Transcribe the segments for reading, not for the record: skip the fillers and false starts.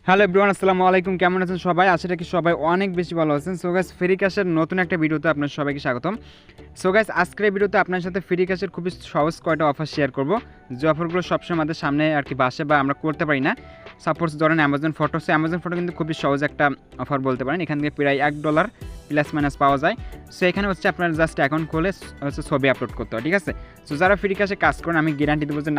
Hello everyone, আসসালামু আলাইকুম। কেমন আছেন সবাই? আশা রাখি সবাই অনেক বেশি ভালো আছেন। সো গাইস, ফ্রি ক্যাশের নতুন একটা ভিডিওতে আপনার সবাইকে স্বাগতম। সো গাইস, আজকের এই ভিডিওতে আপনার সাথে ফ্রি ক্যাশের খুবই সহজ কয়টা অফার শেয়ার করব, যে অফারগুলো সবসময় আমাদের সামনে আর কি বাসে বা আমরা করতে পারি না। সাপোজ ধরেন Amazon photo, so Amazon photo কিন্তু খুবই সহজ একটা অফার বলতে পারেন। এখান থেকে প্রায় $1 প্লাস মাইনাস পাওয়া যায়। সো এখানে হচ্ছে আপনার জাস্ট অ্যাকাউন্ট খুলে হচ্ছে ছবি আপলোড করতে হয়, ঠিক আছে। সো যারা ফ্রি ক্যাশে কাজ করেন, আমি গ্যারান্টি দেবো যে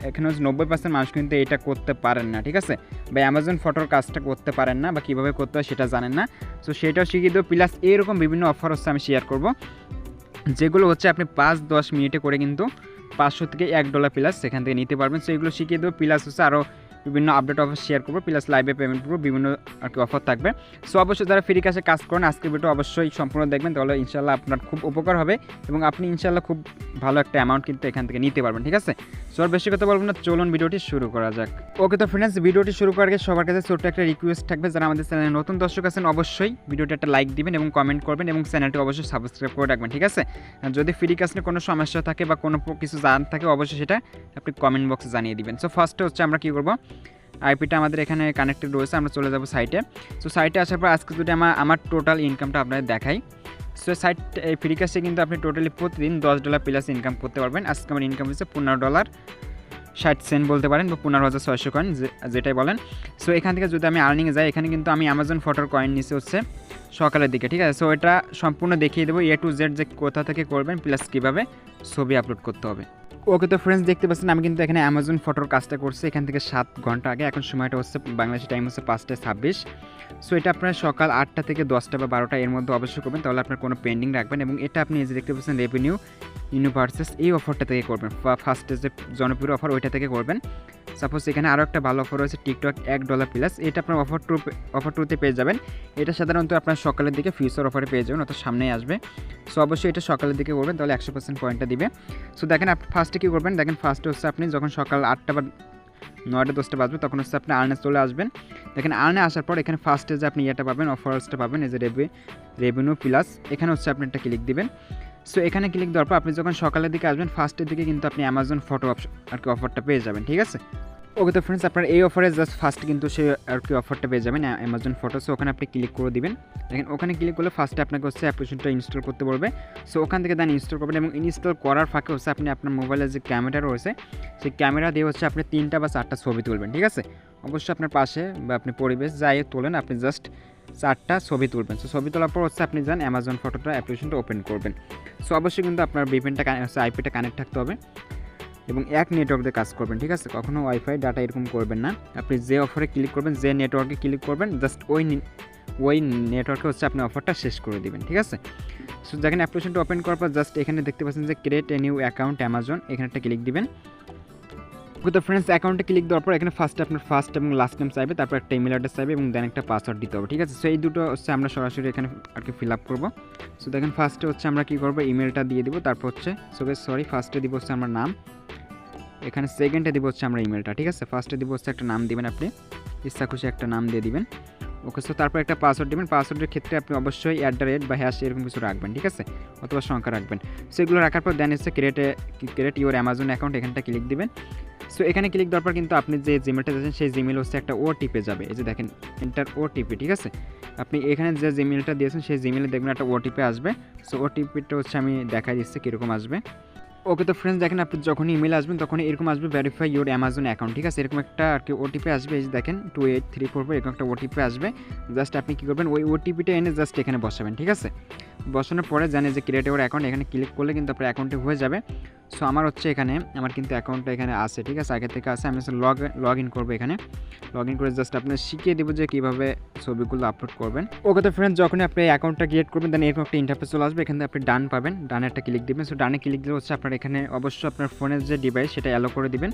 এখানে হচ্ছে 90% মানুষ কিন্তু এটা করতে পারেন না, ঠিক আছে। বা অ্যামাজন ফটোর কাজটা করতে পারেন না, বা কীভাবে করতে হয় সেটা জানেন না। সো সেটাও শিখিয়ে দেবো, প্লাস এরকম বিভিন্ন অফার হচ্ছে আমি শেয়ার করব, যেগুলো হচ্ছে আপনি 5-10 মিনিটে করে কিন্তু 500 থেকে $1 প্লাস সেখান থেকে নিতে পারবেন। সো এগুলো শিখিয়ে দেবো, প্লাস হচ্ছে আরও বিভিন্ন আপডেট অফার শেয়ার করবো, প্লাস লাইভে পেমেন্ট করবো, বিভিন্ন আর কি অফার থাকবে। সো অবশ্যই যারা ফ্রি কাজে কাজ করেন আজকের ভিডিও অবশ্যই সম্পূর্ণ দেখবেন, তাহলে ইনশাল্লাহ আপনার খুব উপকার হবে এবং আপনি ইনশাল্লাহ খুব ভালো একটা অ্যামাউন্ট কিন্তু এখান থেকে নিতে পারবেন, ঠিক আছে। সো আর বেশি কথা বলবো না, চলুন ভিডিওটি শুরু করা যাক। ওকে, তো ফ্রেন্ডস, ভিডিওটি শুরু করার আগে সবার কাছে ছোট্ট একটা রিকোয়েস্ট থাকবে, যারা আমাদের চ্যানেলে নতুন দর্শক আছেন অবশ্যই ভিডিওটি একটা লাইক দিবেন এবং কমেন্ট করবেন এবং চ্যানেলটি অবশ্যই সাবস্ক্রাইব করে রাখবেন, ঠিক আছে। যদি ফ্রি কাজ নিয়ে কোনো সমস্যা থাকে বা কোনো কিছু জানার থাকে অবশ্যই সেটা আপনি কমেন্ট বক্সে জানিয়ে দিবেন। সো ফার্স্টে হচ্ছে আমরা কী করবো, আইপিটা আমাদের এখানে কানেক্টেড রয়েছে, আমরা চলে যাব সাইটে। সো সাইটে আসার পর আজকে যদি আমার টোটাল ইনকামটা আপনাদের দেখাই। সো সাইট এই ফ্রি কাজে কিন্তু আপনি টোটালি প্রতিদিন $10 প্লাস ইনকাম করতে পারবেন। আজকে আমার ইনকাম হচ্ছে $15.60 বলতে পারেন, বা 15,600 কয়েন, যেটাই বলেন। সো এখান থেকে যদি আমি আর্নিংয়ে যাই, এখানে কিন্তু আমি অ্যামাজন ফটোর কয়েন নিচে হচ্ছে সকালের দিকে, ঠিক আছে। সো এটা সম্পূর্ণ দেখিয়ে দেবো A to Z যে কোথা থেকে করবেন, প্লাস কীভাবে ছবি আপলোড করতে হবে। ওকে, তো ফ্রেন্ডস দেখতে পাচ্ছেন আমি কিন্তু এখানে অ্যামাজন ফটোর কাজটা করছি এখান থেকে 7 ঘন্টা আগে। এখন সময়টা হচ্ছে বাংলাদেশি টাইম হচ্ছে 5টা 26। সো এটা আপনার সকাল 8টা থেকে 10টা বা 12টা এর মধ্যে অবশ্যই করবেন, তাহলে আপনার কোনো পেন্ডিং রাখবেন। এবং এটা আপনি এই যে দেখতে পাচ্ছেন রেভিনিউ ইউনিভার্সেস, এই অফারটা থেকে করবেন, ফার্স্টে যে জনপ্রিয় অফার ওইটা থেকে করবেন। সাপোজ এখানে আরও একটা ভালো অফার রয়েছে টিকটক $1 প্লাস, এটা আপনার অফার টুতে পেয়ে যাবেন। এটা সাধারণত আপনার সকালের দিকে ফিউচার অফারে পেয়ে যাবেন, অত সামনেই আসবে। সো অবশ্যই এটা সকালের দিকে করবেন, তাহলে 100% পয়েন্টটা দিবে। সো দেখেন আপনি ফার্স্টে কী করবেন, দেখেন ফার্স্টে হচ্ছে আপনি যখন সকাল 8টা বা 9টা 10টা বাজবে তখন হচ্ছে আপনি আর্নে চলে আসবেন। দেখেন আর্নে আসার পর এখানে ফার্স্টে যে আপনি ইয়েটা পাবেন, অফার্সটা পাবেন, এই যে রেভিনিউ প্লাস, এখানে হচ্ছে আপনি একটা ক্লিক দিবেন। সো এখানে ক্লিক দেওয়ার পর আপনি যখন সকালের দিকে আসবেন ফার্স্টের দিকে কিন্তু আপনি অ্যামাজন ফটো আর কি অফারটা পেয়ে যাবেন, ঠিক আছে। ওকে, তো ফ্রেন্ডস আপনার এই অফারে জাস্ট ফার্স্ট কিন্তু সে আর কি অফারটা পেয়ে যাবেন অ্যামাজন ফটো। সো ওখানে আপনি ক্লিক করে দিবেন। দেখেন ওখানে ক্লিক করলে ফার্স্টে আপনাকে হচ্ছে অ্যাপ্লিকেশনটা ইনস্টল করতে বলবে। সো ওখান থেকে দেন ইনস্টল করবেন, এবং ইনস্টল করার ফাঁকে হচ্ছে আপনি আপনার মোবাইলের যে ক্যামেরা রয়েছে সেই ক্যামেরা দিয়ে হচ্ছে আপনি 3টা বা 4টা ছবি তুলবেন, ঠিক আছে। অবশ্যই আপনার পাশে বা আপনি পরিবেশ যাই তোলেন, আপনি জাস্ট 4টা ছবি তুলবেন। সো ছবি তোলার পর হচ্ছে আপনি যান অ্যামাজন ফটোটা অ্যাপ্লিকেশনটা ওপেন করবেন। সো অবশ্যই কিন্তু আপনার ভিপিএনটা হচ্ছে আইপিটা কানেক্ট থাকতে হবে এবং এক নেটওয়ার্ক দিয়ে কাজ করবেন, ঠিক আছে। কখনো ওয়াইফাই ডাটা এরকম করবেন না। আপনি যে অফারে ক্লিক করবেন, যে নেটওয়ার্কে ক্লিক করবেন, জাস্ট ওই নেটওয়ার্কে হচ্ছে আপনি অফারটা শেষ করে দিবেন, ঠিক আছে। সো দেখেন অ্যাপ্লিকেশনটা ওপেন করার পর জাস্ট এখানে দেখতে পাচ্ছেন যে create a new account Amazon, এখানে একটা ক্লিক দিবেন। তো ফ্রেন্ডস অ্যাকাউন্টে ক্লিক দেওয়ার পর এখানে ফার্স্টে আপনার ফার্স্ট এবং লাস্ট নেম চাইবে, তারপর একটা ইমেল অ্যাড্রেস চাইবে এবং দেন একটা পাসওয়ার্ড দিতে হবে, ঠিক আছে। সো এই দুটো হচ্ছে আমরা সরাসরি এখানে আর কি ফিল আপ করবো। সো দেখেন ফার্স্টে হচ্ছে আমরা কী করবো, ইমেলটা দিয়ে দিব, তারপর হচ্ছে ফার্স্টে দিব হচ্ছে আমার নাম, এখানে সেকেন্ডে দিব হচ্ছে আমরা ইমেলটা, ঠিক আছে। ফার্স্টে দিব হচ্ছে একটা নাম দিবেন, আপনি ইচ্ছা খুশি একটা নাম দিয়ে দিবেন। ওকে, সো তারপর একটা পাসওয়ার্ড দিবেন। পাসওয়ার্ডের ক্ষেত্রে আপনি অবশ্যই @ বা হ্যাশ এরকম কিছু রাখবেন, ঠিক আছে, অথবা সংখ্যা রাখবেন। সেগুলো রাখার পর দেন হচ্ছে ক্রিয়েট ইউর অ্যামাজন অ্যাকাউন্ট, এখানটা ক্লিক দিবেন। সো এখানে ক্লিক দেওয়ার পর কিন্তু আপনি যে জিমেলটা দিয়েছেন সেই জিমেল হচ্ছে একটা ওটিপি যাবে, এই যে দেখেন এন্টার ওটিপি, ঠিক আছে। আপনি এখানে যে জিমেলটা দিয়েছেন সেই জিমেলে দেখবেন একটা ওটিপি আসবে। সো ওটিপিটা হচ্ছে আমি দেখাই দিচ্ছি কীরকম আসবে। ওকে, তো ফ্রেন্ডস দেখেন আপনি যখনই ইমেল আসবেন তখনই এরকম আসবে ভেরিফাই ইউর অ্যামাজন অ্যাকাউন্ট, ঠিক আছে। এরকম একটা আর কি ওটিপি আসবে, এই যে দেখেন 28344 এরকম একটা ওটিপি আসবে। জাস্ট আপনি কী করবেন, ওই ওটিপিটা এনে জাস্ট এখানে বসাবেন, ঠিক আছে। বসানোর পরে জানে যে ক্রিয়েট ইউর অ্যাকাউন্ট, এখানে ক্লিক করলে কিন্তু আপনার অ্যাকাউন্টে হয়ে যাবে। সো আমার হচ্ছে এখানে আমার কিন্তু অ্যাকাউন্টটা এখানে আছে, ঠিক আছে, আগে থেকে আছে। আমি হচ্ছে লগ ইন করবো, এখানে লগ ইন করে জাস্ট আপনার শিখিয়ে দেবো যে কীভাবে ছবিগুলো আপলোড করবেন। ওকে, তো ফ্রেন্ডস যখনই আপনি অ্যাকাউন্টটা ক্রিয়েট করবেন দেন এরকম একটা ইন্টারফেস চলে আসবে, এখানে আপনি ডান পাবেন, ডানে একটা ক্লিক দিবেন। সো ডানে ক্লিক দিলে হচ্ছে আপনার এখানে অবশ্যই আপনার ফোনের যে ডিভাইস সেটা অ্যালো করে দিবেন।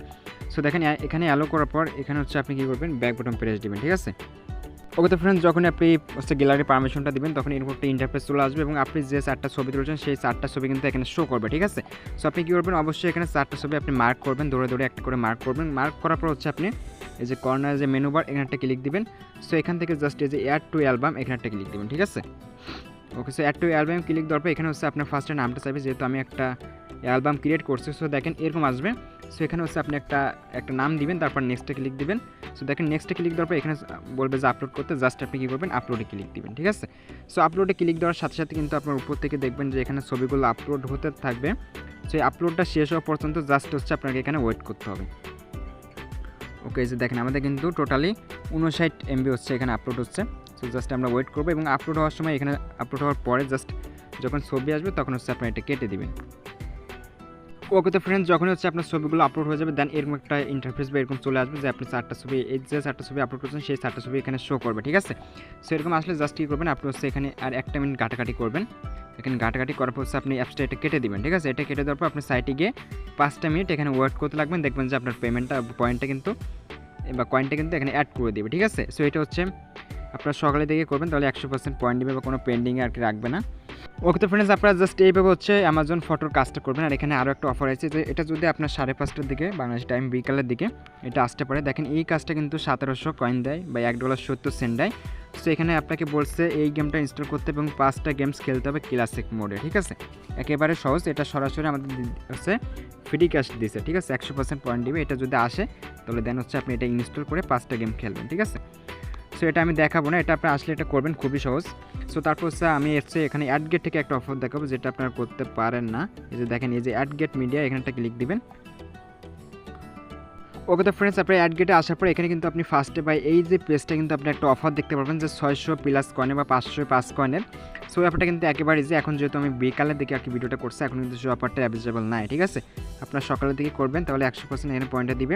সো দেখেন এখানে অ্যালো করার পর এখানে হচ্ছে আপনি কী করবেন, ব্যাক বাটন প্রেস দিবেন, ঠিক আছে। ওকে, তো ফ্রেন্ডস যখন আপনি হচ্ছে গ্যালারি পারমিশনটা দিবেন তখন এরকম একটা ইন্টারফেস চলে আসবে, এবং আপনি যে 4টা ছবি তুলেছেন সেই 4টা ছবি কিন্তু এখানে শো করবে, ঠিক আছে। সো আপনি কী করবেন, অবশ্যই এখানে 4টা ছবি আপনি মার্ক করবেন, দৌড়ে একটা করে মার্ক করবেন। মার্ক করার পর হচ্ছে আপনি এই যে কর্নারে যে মেনু বার এখানে একটা ক্লিক দিবেন। সো এখান থেকে জাস্ট এই যে অ্যাড টু অ্যালবাম এখানে একটা ক্লিক দিবেন, ঠিক আছে। Okay, so add to album click দেওয়ার পর এখানে হচ্ছে আপনার ফার্স্টে নামটা চাইবে, যেহেতু আমি একটা অ্যালবাম ক্রিয়েট করছি। সো দেখেন এরকম আসবে। সো এখানে হচ্ছে আপনি একটা নাম দিবেন, তারপর নেক্সটে ক্লিক দিবেন। সো দেখেন নেক্সটে ক্লিক দেওয়ার পর এখানে বলবে যে আপলোড করতে, জাস্ট আপনি কী করবেন, আপলোডে ক্লিক দিবেন, ঠিক আছে। সো আপলোডে ক্লিক দেওয়ার সাথে সাথে কিন্তু আপনার উপর থেকে দেখবেন যে এখানে ছবিগুলো আপলোড হতে থাকবে। সো এই আপলোডটা শেষ হওয়া পর্যন্ত জাস্ট হচ্ছে আপনাকে এখানে ওয়েট করতে হবে। ওকে, এই যে দেখেন আমাদের কিন্তু টোটালি 59 MB হচ্ছে এখানে আপলোড হচ্ছে। সো জাস্ট আমরা ওয়েট করবো এবং আপলোড হওয়ার সময় এখানে আপলোড হওয়ার পরে জাস্ট যখন ছবি আসবে তখন হচ্ছে আপনার এটা কেটে দিবেন। ওকে, তো ফ্রেন্ডস যখন হচ্ছে আপনার ছবিগুলো আপলোড হয়ে যাবে দেন এরকম একটা ইন্টারফেস বা এরকম চলে আসবে যে আপনি 4টা ছবি, এই যে 4টা ছবি আপলোড করছেন সেই 4টা ছবি এখানে শো করবে, ঠিক আছে। সো এরকম আসলে জাস্ট কী করবেন, আপনি হচ্ছে এখানে আর 1 মিনিট ঘাটাঘাটি করবেন। এখানে ঘাটাঘাটি করার পর হচ্ছে আপনি অ্যাপসটা এটা কেটে দিবেন, ঠিক আছে। এটা কেটে দেওয়ার পর আপনি সাইটে গিয়ে 5টা মিনিট এখানে ওয়েট করতে লাগবেন, দেখবেন যে আপনার পেমেন্টটা কয়েনটা কিন্তু এখানে অ্যাড করে দেবে, ঠিক আছে। সো এটা হচ্ছে আপনারা সকালে দিকে করবেন, তাহলে 100% পয়েন্ট দিবে বা কোনো পেন্ডিংয়ে আর কি রাখবে না। ওকে, তো ফ্রেন্ডস আপনারা জাস্ট এইভাবে হচ্ছে অ্যামাজন ফটোর কাজটা করবেন। আর এখানে আরও একটা অফার আছে যে এটা যদি আপনার 5:30টার দিকে বাংলাদেশ টাইম বিকালের দিকে এটা আসতে পারে। দেখেন এই কাজটা কিন্তু 1700 কয়েন দেয় বা $1.70 দেয়। সো এখানে আপনাকে বলছে এই গেমটা ইনস্টল করতে এবং 5টা গেমস খেলতে হবে ক্লাসিক মোডে, ঠিক আছে। একেবারে সহজ, এটা সরাসরি আমাদের হচ্ছে ফ্রি ক্যাশ দিছে, ঠিক আছে। 100% পয়েন্ট দিবে। এটা যদি আসে তাহলে দেন হচ্ছে আপনি এটা ইনস্টল করে 5টা গেম খেলবেন, ঠিক আছে। সো এটা আমি দেখাবো না, এটা আপনি আসলে এটা করবেন, খুবই সহজ। সো তারপর হচ্ছে আমি হচ্ছে এখানে অ্যাডগেট থেকে একটা অফার দেখাবো যেটা আপনারা করতে পারেন না। এই যে দেখেন এই যে অ্যাডগেট মিডিয়া, এখানটা ক্লিক দিবেন। ওকে, তো ফ্রেন্ডস আপনার অ্যাডগেটে আসার পর এখানে কিন্তু আপনি ফার্স্টে বাই এই যে পেজটা কিন্তু আপনি একটা অফার দেখতে পারবেন যে 600+ কয়েনে বা 505 কয়েনের। সো অফারটা কিন্তু একেবারে যে এখন যেহেতু আমি বিকালের দিকে আর কি ভিডিওটা করছি, এখন কিন্তু সেই অফারটা অ্যাভেলেবল নাই, ঠিক আছে। আপনার সকালের দিকে করবেন তাহলে 100% এখানে পয়েন্টটা দিবে।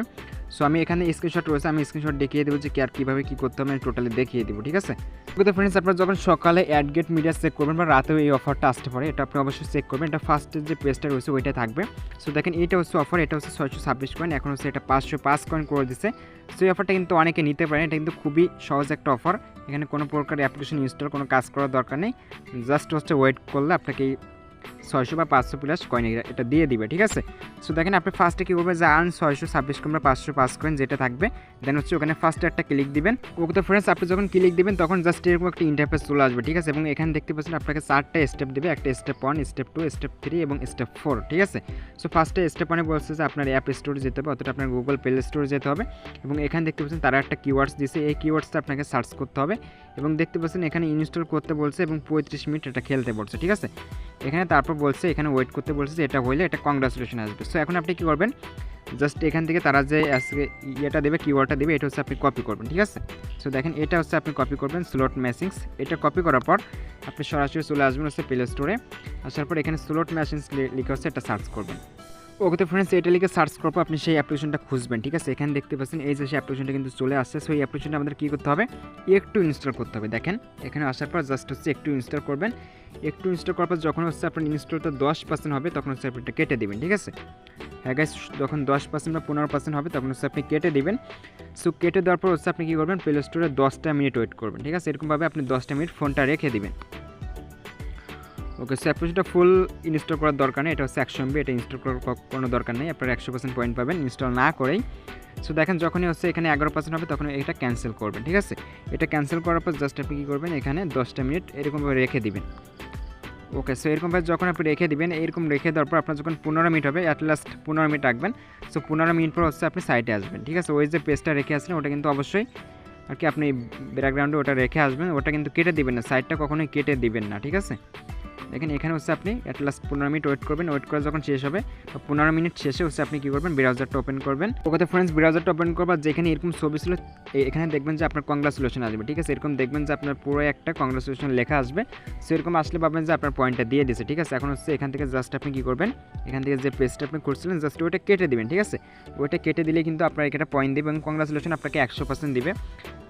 সো আমি এখানে স্ক্রিনশট রয়েছে, আমি স্ক্রিনশট দেখিয়ে দেবো যে কি আর কীভাবে কী করতে হবে আমি টোটালি দেখিয়ে দেবো, ঠিক আছে। ওকে, তো ফ্রেন্ডস আপনারা যখন সকালে অ্যাডগেট মিডিয়া চেক করবেন বা রাতেও এই অফারটা আসতে পারে, এটা আপনি অবশ্যই চেক করবেন। এটা ফার্স্টের যে পেজটা রয়েছে ওইটা থাকবে। সো দেখেন এটা হচ্ছে অফার, এটা হচ্ছে 626 কয়েন, এখন হচ্ছে এটা 505 কয়েন করে দিচ্ছে। সো এই অফারটা কিন্তু অনেকে নিতে পারেন, এটা কিন্তু খুবই সহজ একটা অফার। এখানে কোনো প্রকার অ্যাপ্লিকেশন ইনস্টল কোনো কাজ করার দরকার নেই, জাস্ট হচ্ছে ওয়েট করলে আপনাকে 600 বা 500+ কয়েন এটা দিয়ে দিবে, ঠিক আছে। সো দেখেন আপনি ফার্স্টে কী করবেন যে আর্ন 626 কয়েন বা 505 কয়েন যেটা থাকবে, দেন হচ্ছে ওখানে ফার্স্টে একটা ক্লিক দিবেন। ওকে, তো ফ্রেন্ডস আপনি যখন ক্লিক দিবেন তখন জাস্ট এরকম একটা ইন্টারফেস চলে আসবে, ঠিক আছে। এবং এখানে দেখতে পাচ্ছেন আপনাকে 4টা স্টেপ দেবে, একটা স্টেপ 1, স্টেপ 2, স্টেপ 3 এবং স্টেপ 4, ঠিক আছে। সো ফার্স্টে স্টেপ 1 বলছে যে আপনার অ্যাপ স্টোরে যেতে হবে, অর্থাৎ আপনার গুগল প্লে স্টোরে যেতে হবে। এবং এখানে দেখতে পাচ্ছেন তারা একটা কিওয়ার্ডস দিয়েছে, এই কিওয়ার্ডসটা আপনাকে সার্চ করতে হবে। এবং দেখতে পাচ্ছেন এখানে ইনস্টল করতে বলছে এবং 35 মিনিট এটা খেলতে বলছে, ঠিক আছে। এখানে তারপর বলছে এখানে ওয়েট করতে বলছে যে এটা হইলে এটা কংগ্রাচুলেশন আসবে। সো এখন আপনি কী করবেন, জাস্ট এখান থেকে তারা যে আজকে ইয়েটা দেবে, কিওয়ার্ডটা দেবে, এটা হচ্ছে আপনি কপি করবেন, ঠিক আছে। সো দেখেন এটা হচ্ছে আপনি কপি করবেন, স্লট মেশিনস। এটা কপি করার পর আপনি সরাসরি চলে আসবেন হচ্ছে প্লে স্টোরে। আসার পর এখানে স্লট মেশিনস লিখে হচ্ছে এটা সার্চ করবেন। ওকে, তো ফ্রেন্ডস এটা লিখে সার্চ করবো আপনি সেই অ্যাপ্লিকেশনটা খুঁজবেন, ঠিক আছে। এখানে দেখতে পাচ্ছেন এই যে সেই অ্যাপ্লিকেশনটা কিন্তু চলে আসছে। সো এই অ্যাপ্লিকেশনটা আমাদের কী করতে হবে, একটু ইনস্টল করতে হবে। দেখেন এখানে আসার পর জাস্ট হচ্ছে একটু ইনস্টল করবেন। একটু ইনস্টল করার পর যখন হচ্ছে আপনার ইনস্টলটা 10% হবে তখন হচ্ছে আপনি এটা কেটে দেবেন, ঠিক আছে। হ্যাঁ গাইস, যখন 10% বা 15% হবে তখন হচ্ছে আপনি কেটে দেবেন। সো কেটে দেওয়ার পর হচ্ছে আপনি কী করবেন, প্লে স্টোরে 10টা মিনিট ওয়েট করবেন, ঠিক আছে। এরকমভাবে আপনি 10টা মিনিট ফোনটা রেখে দিবেন। ওকে, সো অ্যাপ্লিকেশনটা ফুল ইনস্টল করার দরকার নেই, এটা হচ্ছে 100 MB, এটা ইনস্টল করার কোনো দরকার নেই, আপনারা 100% পয়েন্ট পাবেন ইনস্টল না করেই। সো দেখেন যখনই হচ্ছে এখানে 11% হবে তখন এটা ক্যান্সেল করবেন, ঠিক আছে। এটা ক্যান্সেল করার পর জাস্ট আপনি কী করবেন, এখানে 10টা মিনিট এরকমভাবে রেখে দিবেন। ওকে, সো এরকমভাবে যখন আপনি রেখে দিবেন, এরকম রেখে দেওয়ার পর আপনার যখন 15 মিনিট হবে, অ্যাট লাস্ট 15 মিনিট রাখবেন। সো 15 মিনিট পর হচ্ছে আপনি সাইটে আসবেন, ঠিক আছে। ওই যে পেজটা রেখে আসলেন ওটা কিন্তু অবশ্যই আর কি আপনি ব্যাকগ্রাউন্ডে ওটা রেখে আসবেন, ওটা কিন্তু কেটে দিবেন না, সাইটটা কখনোই কেটে দিবেন না, ঠিক আছে। দেখেন এখানে হচ্ছে আপনি অ্যাট লাস্ট 15 মিনিট ওয়েট করবেন। ওয়েট করে যখন শেষ হবে 15 মিনিট শেষে হচ্ছে আপনি কী করবেন, ব্রাউজারটা ওপেন করবেন। ওকে, ফ্রেন্ডস ব্রাউজারটা ওপেন করবার যেখানে এরকম ছবি ছিল এখানে দেখবেন যে আপনার কংগ্রাচুলেশন আসবে, ঠিক আছে। এরকম দেখবেন যে আপনার পুরো একটা কংগ্রাচুলেশন লেখা আসবে। সেরকম আসলে পাবেন যে আপনার পয়েন্টটা দিয়ে দিয়েছে, ঠিক আছে। এখন হচ্ছে এখান থেকে জাস্ট আপনি কী করবেন, এখান থেকে যে পেজটা আপনি করছিলেন জাস্ট ওইটা কেটে দিবেন, ঠিক আছে। ওইটা কেটে দিলে কিন্তু আপনার এখানে পয়েন্ট দেবে এবং কংগ্রাচুলেশন আপনাকে 100% দিবে।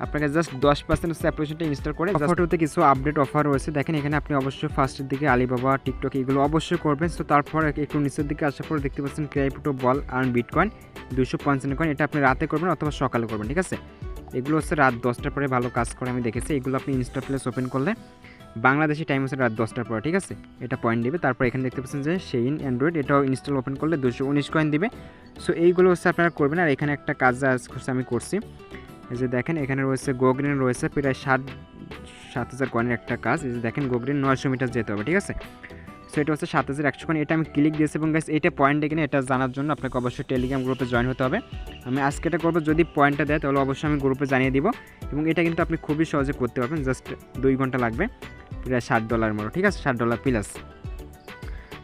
আপনাকে জাস্ট 10% হচ্ছে অ্যাপ্লিকেশনটা ইনস্টল করে ফটোতে কিছু আপডেট অফার রয়েছে। দেখেন এখানে আপনি অবশ্যই ফার্স্টের দিকে আলিবাবা, টিকটক এগুলো অবশ্যই করবেন। সো তারপর একটু নিচের দিকে আসার পর দেখতে পাচ্ছেন ক্রাইপ্টো বল আর্ন বিটকয়েন 255 কয়েন, এটা আপনি রাতে করবেন অথবা সকালে করবেন, ঠিক আছে। এগুলো হচ্ছে রাত 10টার পরে ভালো কাজ করে আমি দেখেছি। এগুলো আপনি ইনস্টা প্লেস ওপেন করলে বাংলাদেশি টাইম হচ্ছে রাত 10টার পরে, ঠিক আছে। এটা পয়েন্ট দিবে। তারপর এখানে দেখতে পাচ্ছেন যে সেইন অ্যান্ড্রয়েড, এটাও ইনস্টল ওপেন করলে 219 কয়েন দিবে। সো এইগুলো হচ্ছে আপনারা করবেন। আর এখানে একটা কাজ আমি করছি, এই যে দেখেন এখানে রয়েছে গোগ্রিন রয়েছে প্রায় 7,000 কয়েনের একটা কাজ। এই যে দেখেন গোগ্রিন 900 মিটার যেতে হবে, ঠিক আছে। সো এটা হচ্ছে 7100 কয়েন। এটা আমি ক্লিক দিয়েছি এবং গাইস এটা পয়েন্টে কিনা এটা জানার জন্য আপনাকে অবশ্যই টেলিগ্রাম গ্রুপে জয়েন হতে হবে। আমি আজকে এটা করবো, যদি পয়েন্টটা দেয় তাহলে অবশ্যই আমি গ্রুপে জানিয়ে দিব এবং এটা কিন্তু আপনি খুবই সহজে করতে পারবেন, জাস্ট 2 ঘন্টা লাগবে, প্রায় $60 মতো, ঠিক আছে, $60 প্লাস।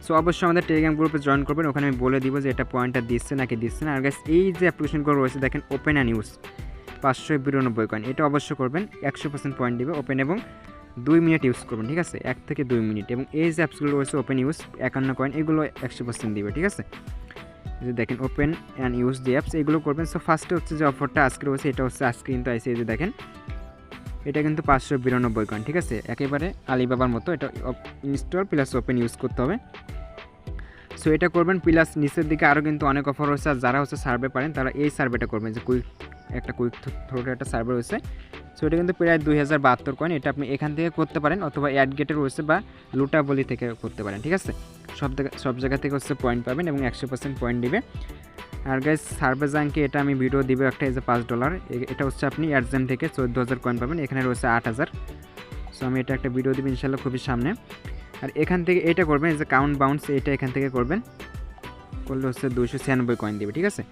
সো অবশ্যই আমাদের টেলিগ্রাম গ্রুপে জয়েন করবেন, ওখানে আমি বলে দিব যে এটা পয়েন্টটা দিচ্ছে নাকি দিচ্ছে না। আর গাইস এই যে অ্যাপ্লিকেশনগুলো রয়েছে দেখেন, ওপেন অ্যান্ড ইউজ 592 কয়েন, এটা অবশ্যই করবেন, 100% পয়েন্ট দিবে। ওপেন এবং 2 মিনিট ইউজ করবেন, ঠিক আছে, 1 থেকে 2 মিনিট। এবং এই যে অ্যাপসগুলো রয়েছে ওপেন ইউজ 51 কয়েন, এগুলো 100% দিবে, ঠিক আছে। যে দেখেন open and use the apps, এগুলো করবেন। সো ফার্স্টে হচ্ছে যে অফারটা আজকে রয়েছে, এটা হচ্ছে আজকে কিন্তু আইসি, যে দেখেন এটা কিন্তু 592 কয়েন, ঠিক আছে, একেবারে আলিবাবার মতো। এটা ইনস্টল প্লাস ওপেন ইউজ করতে হবে। সো এটা করবেন, প্লাস নিচের দিকে আরও কিন্তু অনেক অফার রয়েছে। আর যারা হচ্ছে সার্ভে পারেন তারা এই সার্ভেটা করবেন, যে কুইক থ্রোটের একটা সার্ভে রয়েছে। সো এটা কিন্তু প্রায় 2072 কয়েন, এটা আপনি এখান থেকে করতে পারেন অথবা অ্যাড গেটে রয়েছে বা লুটাবলি থেকে করতে পারেন, ঠিক আছে। সব জায়গা থেকে হচ্ছে পয়েন্ট পাবেন এবং 100% পয়েন্ট দিবে। আর গাইস সার্ভে জাঙ্কে এটা আমি ভিডিও দিব একটা, এই যে $5, এটা হচ্ছে আপনি অ্যাডজেম থেকে 14,000 কয়েন পাবেন, এখানে রয়েছে 8,000। সো আমি এটা একটা ভিডিও দিব ইনশাল্লাহ খুবই সামনে। আর এখান থেকে এটা করবেন, এই যে কাউন্ট বাউন্স, এটা এখান থেকে করবেন, করলে হচ্ছে 296 কয়েন দিবে, ঠিক আছে।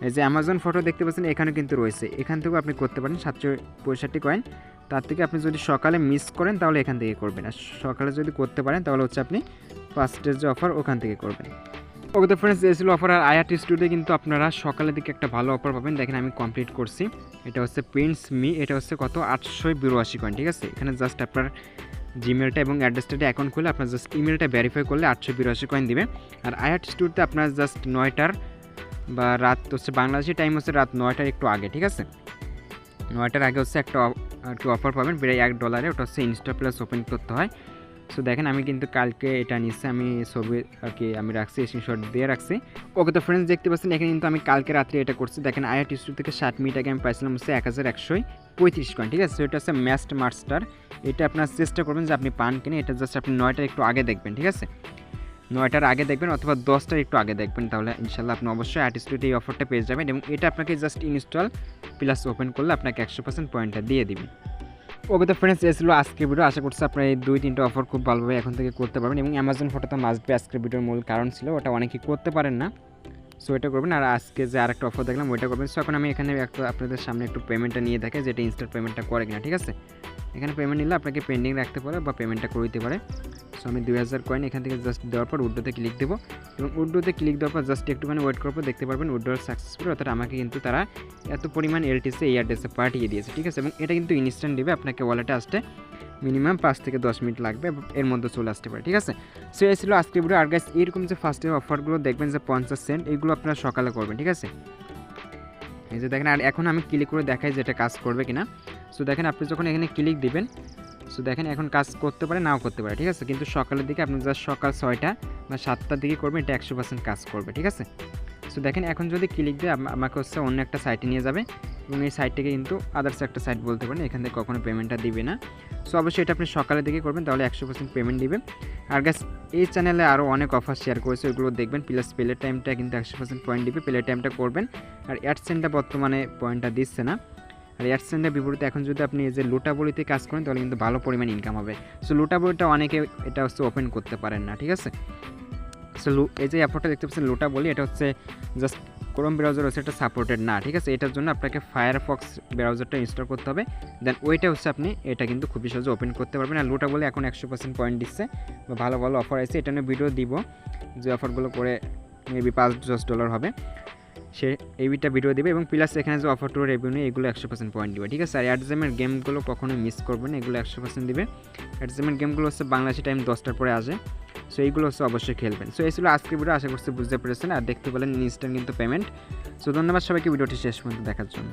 এই যে অ্যামাজন ফটো দেখতে পাচ্ছেন এখানে কিন্তু রয়েছে, এখান থেকেও আপনি করতে পারেন 765 কয়েন। তার থেকে আপনি যদি সকালে মিস করেন তাহলে এখান থেকে করবেন, আর সকালে যদি করতে পারেন তাহলে হচ্ছে আপনি ফার্স্টের যে অফার ওখান থেকে করবেন। ওকে তো ফ্রেন্ডস, এই ছিল অফার। আর আইআরটি স্টুডিওতে কিন্তু আপনারা সকালের দিকে একটা ভালো অফার পাবেন, দেখেন আমি কমপ্লিট করছি। এটা হচ্ছে প্রিন্স মি, এটা হচ্ছে কত 882 কয়েন, ঠিক আছে। এখানে জাস্ট আপনার জিমেলটা এবং অ্যাড্রেসটা অ্যাকাউন্ট খুলে আপনার জাস্ট ইমেলটা ভেরিফাই করলে 882 কয়েন দিবে। আর আইআরটি স্টুডিওতে আপনার জাস্ট 9টার বা রাত হচ্ছে বাংলাদেশি টাইম হচ্ছে রাত 9টার একটু আগে, ঠিক আছে, 9টার আগে হচ্ছে একটা আর কি অফার পাবেন প্রায় $1, ওটা হচ্ছে ইনস্টল প্লাস ওপেন করতে হয়। সো দেখেন আমি কিন্তু কালকে এটা নিচ্ছে, আমি ছবি আর কি আমি রাখছি, স্ক্রিনশট দিয়ে রাখছি। ওকে তো ফ্রেন্ডস দেখতে পাচ্ছেন এখানে কিন্তু আমি কালকে রাত্রে এটা করছি। দেখেন আইআরটি স্টুডিও থেকে 60 মিনিট আগে আমি পাইছিলাম হচ্ছে 1135 কয়েন, ঠিক আছে। সো এটা হচ্ছে ম্যাস্ট মাস্টার, এটা আপনার চেষ্টা করবেন যে আপনি পান কিনে, এটা জাস্ট আপনি 9টার একটু আগে দেখবেন, ঠিক আছে, 9টার আগে দেখবেন অথবা 10টার একটু আগে দেখবেন, তাহলে ইনশাল্লাহ আপনি অবশ্যই আইআরটি স্টুডিওতে এই অফারটা পেয়ে যাবেন। এবং এটা আপনাকে জাস্ট ইনস্টল প্লাস ওপেন করলে আপনাকে 100% পয়েন্টটা দিয়ে দিবে। ওকে তো ফ্রেন্ডস, এই ছিল আজকের ভিডিও। আশা করছি আপনার এই 2-3টা অফার খুব ভালোভাবে এখন থেকে করতে পারবেন। এবং অ্যামাজন ফটোতে মাস্ট বি আজকের ভিডিওর মূল কারণ ছিল, ওটা অনেকেই করতে পারেন না, সো এটা করবেন। আর আজকে যে আরেকটা অফার দেখলাম ওইটা করবেন। সো এখন আমি এখানে একটা আপনাদের সামনে একটু পেমেন্টটা নিয়ে দেখে যেটা ইনস্ট্যান্ট পেমেন্টটা করে কিনা, ঠিক আছে। এখানে পেমেন্ট নিলে আপনাকে পেন্ডিং রাখতে পারে বা পেমেন্টটা করে দিতে পারে। সো আমি 2000 কয়েন এখান থেকে জাস্ট দেওয়ার পর উইড্রোতে ক্লিক দেবো এবং উইড্রোতে ক্লিক দেওয়ার পর জাস্ট একটুখানি ওয়েট করার পর দেখতে পারবেন উইড্রো সাকসেসফুল, অর্থাৎ আমাকে কিন্তু তারা এত পরিমাণ এলটিসি এই অ্যাড্রেসে পাঠিয়ে দিয়েছে, ঠিক আছে। এবং এটা কিন্তু ইনস্ট্যান্ট দেবে, আপনাকে ওয়ালেটে আসতে মিনিমাম 5 থেকে 10 মিনিট লাগবে, এর মধ্যে চলে আসতে পারে, ঠিক আছে। সো এই ছিল আজকের ভিডিও। আর গাইস এরকম যে ফার্স্টের অফারগুলো দেখবেন যে 50 সেন্ট, এইগুলো আপনারা সকালে করবেন, ঠিক আছে। এই যে দেখেন, আর এখন আমি ক্লিক করে দেখাই যে এটা কাজ করবে কিনা। সো দেখেন আপনি যখন এখানে ক্লিক দিবেন, সো দেখেন এখন কাজ করতে পারে নাও করতে পারে, ঠিক আছে। কিন্তু সকালের দিকে আপনি জাস্ট সকাল 6টা বা 7টার দিকে করবেন, এটা 100% কাজ করবে, ঠিক আছে। সো দেখেন এখন যদি ক্লিক দিয়ে আমাকে হচ্ছে অন্য একটা সাইটে নিয়ে যাবে এবং এই সাইটটিকে কিন্তু আদার্স একটা সাইট বলতে পারেন, এখান থেকে কখনো পেমেন্টটা দিবে না। সো অবশ্যই এটা আপনি সকালের দিকে করবেন, তাহলে 100% পেমেন্ট দিবে। আর গাইস এই চ্যানেলে আরও অনেক অফার শেয়ার করেছে, ওইগুলো দেখবেন। প্লাস প্লের টাইমটা কিন্তু 100% পয়েন্ট দিবে, প্লের টাইমটা করবেন। আর অ্যাডসেন্টটা বর্তমানে পয়েন্টটা দিচ্ছে না। আর অ্যাডসেন্টের বিপরীতে এখন যদি আপনি এই যে লুটাবলিতে কাজ করেন তাহলে কিন্তু ভালো পরিমাণ ইনকাম হবে। সো লুটাবলিটা অনেকে এটা হচ্ছে ওপেন করতে পারেন না, ঠিক আছে। সো এই যে অ্যাপটা দেখতে পাচ্ছেন লুটাবলি, এটা হচ্ছে জাস্ট ক্রোম ব্রাউজার হচ্ছে এটা সাপোর্টেড না, ঠিক আছে। এটার জন্য আপনাকে ফায়ারফক্স ব্রাউজারটা ইনস্টল করতে হবে, দেন ওইটা হচ্ছে আপনি এটা কিন্তু খুবই সহজে ওপেন করতে পারবেন। আর লুটাবলি এখন 100% পয়েন্ট দিচ্ছে বা ভালো ভালো অফার আছে, এটা নিয়ে ভিডিও দিব যে অফারগুলো করে মেবি $5-10 হবে, সে এইটা ভিডিও দেবে। এবং প্লাস এখানে যে অফার টু রেভিনিউ এগুলো 100% পয়েন্ট দিবে, ঠিক আছে। আর অ্যাডজেমের গেমগুলো কখনো মিস করবেন না, এগুলো 100% দিবে। অ্যাডজেমের গেমগুলো হচ্ছে বাংলাদেশি টাইম 10টার পরে আসে, সো এইগুলো হচ্ছে অবশ্যই খেলবেন। সো এই ছিল আজকের ভিডিও, আশা করছি বুঝতে পেরেছেন। আর দেখতে পেলেন ইনস্ট্যান্ট কিন্তু পেমেন্ট। সো ধন্যবাদ সবাইকে ভিডিওটি শেষ পর্যন্ত দেখার জন্য।